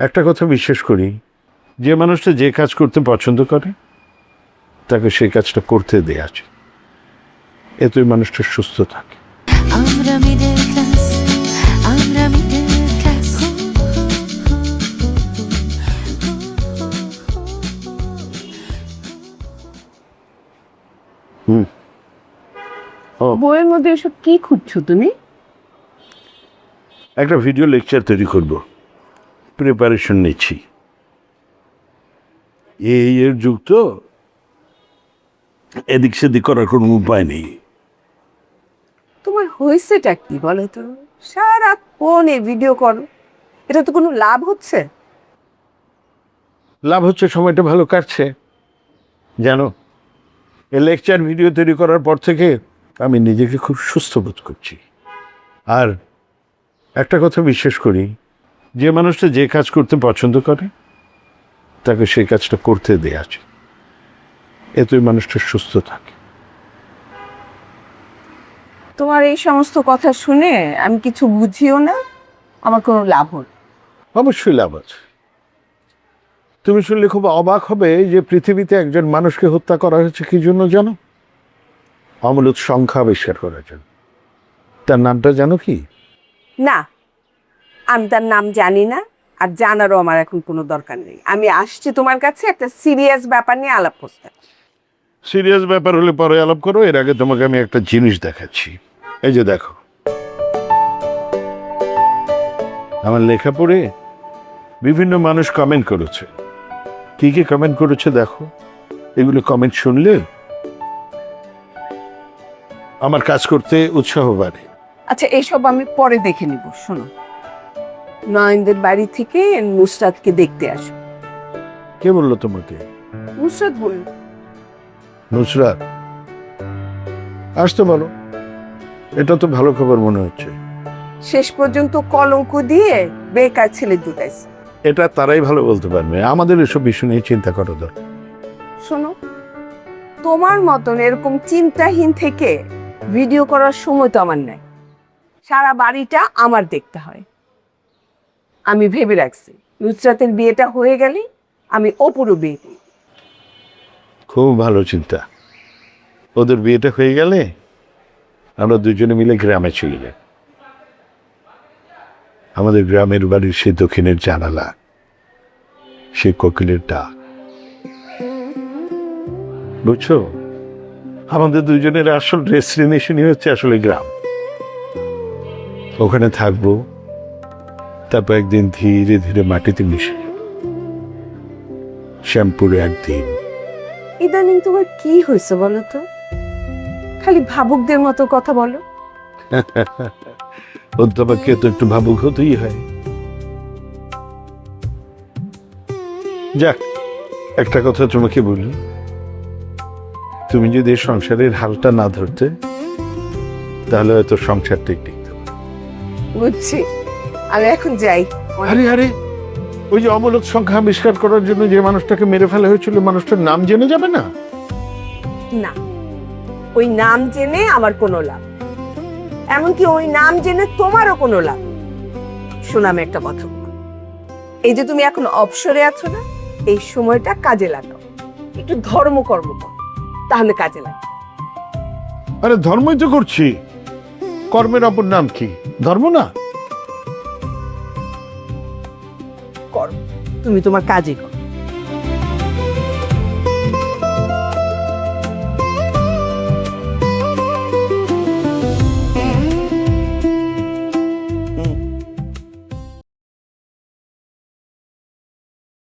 একটা কথা বিশ্বাস করি, যে মানুষটা যে কাজ করতে পছন্দ করে তাকে সেই কাজটা করতে দেয়া আছে, এতে ওই মানুষটা সুস্থ থাকে। আমরা মিডল ক্লাস, আমরা মিডল ক্লাস। বইয়ের মধ্যে এসব কি খুঁজছো তুমি? একটা ভিডিও লেকচার তৈরি করব, প্রিপারেশন নিচ্ছি। এর যুগ তো, এদিক সেদিক করার কোনো উপায় নেই। তোমার হয়েছেটা কি বলো তো? সারাক্ষণ এই ভিডিও করো, এটা তো কোনো লাভ হচ্ছে? লাভ হচ্ছে, সময়টা ভালো কাটছে। জানো, এই লেকচার ভিডিও তৈরি করার পর থেকে আমি নিজেকে খুব সুস্থ বোধ করছি। আর একটা কথা বিশ্বাস করি, যে মানুষটা যে কাজ করতে পছন্দ করে তাকে সেই কাজটা করতে দেয়া আছে, এতে ওই মানুষটা সুস্থ থাকে। তোমার এই সমস্ত কথা শুনে আমি কিছু বুঝিও না, আমার কোনো লাভ হল। অবশ্যই লাভ আছে। তুমি শুনলে খুব অবাক হবে যে পৃথিবীতে একজন মানুষকে হত্যা করা হয়েছে কি জন্য জানো? অমূলত সংখ্যা আবিষ্কার করার জন্য। তার নামটা জানো কি? না, আমি তার নাম জানি না, আর জানারও আমার এখন কোনো দরকার নেই। আমি আসছি তোমার কাছে একটা সিরিয়াস ব্যাপার নিয়ে আলাপ করতে। সিরিয়াস ব্যাপার হলে পরে আলাপ করো, এর আগে তোমাকে আমি একটা জিনিস দেখাচ্ছি। এই যে দেখো, আমার লেখা পড়ে বিভিন্ন মানুষ কমেন্ট করেছে। কি কি কমেন্ট করেছে দেখো। এগুলো কমেন্ট শুনলে আমার কাজ করতে উৎসাহ বাড়ে। আচ্ছা, এইসব আমি পরে দেখে নিব। শোনো, নয়নদের বাড়ি থেকে নুসরাতকে দেখতে আসো। কে বললো তোমাকে? নুসরাত বলল। নুসরাত আসতে বলো, এটা তো ভালো খবর মনে হচ্ছে। শেষ পর্যন্ত কলঙ্ক দিয়ে বেকার ছেলে জুটাইছে। এটা তারাই ভালো বলতে পারবে, আমাদের এসব বিষয় নিয়ে চিন্তা করা দরকার। শোনো, তোমার মতন এরকম চিন্তাহীন থেকে ভিডিও করার সময় তো আমার নাই। সারা বাড়িটা আমার দেখতে হয়। আমি ভেবে রাখছি, নুসরাতের বিয়েটা হয়ে গেলে আমি অপুরও বিয়ে করব। খুব ভালো চিন্তা। ওদের বিয়েটা হয়ে গেলে আমরা দুজনে মিলে গ্রামে চলে যাই। আমাদের গ্রামের বাড়ির সেই দক্ষিণের জানালা, সেই কোকিলের ডাক, বুঝছো? আমাদের দুজনের আসল ডেস্টিনেশনই হচ্ছে আসলে গ্রাম। ওখানে থাকবো, তারপর একদিন ধীরে ধীরে মাটিতে মিশে যাব। শ্যামপুরে একদিন। ইদানিং তোমার কি হয়েছে বলো তো? খালি ভাবুকদের মতো কথা বলো। অধ্যাপককে তো একটু ভাবুক হতেই হয়। যাক, একটা কথা তোমাকে বলি, তুমি যদি সংসারের হালটা না ধরতে তাহলে হয়তো সংসারটা টিকত না। বুঝছি, আমি এখন যাই। আরে আরে, ওই যে অমূলক সংখ্যা আবিষ্কার করার জন্য যে মানুষটাকে মেরে ফেলা হয়েছিল, মানুষটার নাম জেনে যাবে না? না, ওই নাম জেনে আমার কোনো লাভ, এমনকি ওই নাম জেনে তোমারও কোনো লাভ। শোনো, আমি একটা কথা বলবো। এই যে তুমি এখন অবসরে আছো না, এই সময়টা কাজে লাগাও। একটু ধর্মকর্ম করো, তাহলে কাজে লাগে। আরে ধর্মই তো করছি, কর্মের অপর নাম কি? ধর্ম না? করো, তুমি তোমার কাজই করো।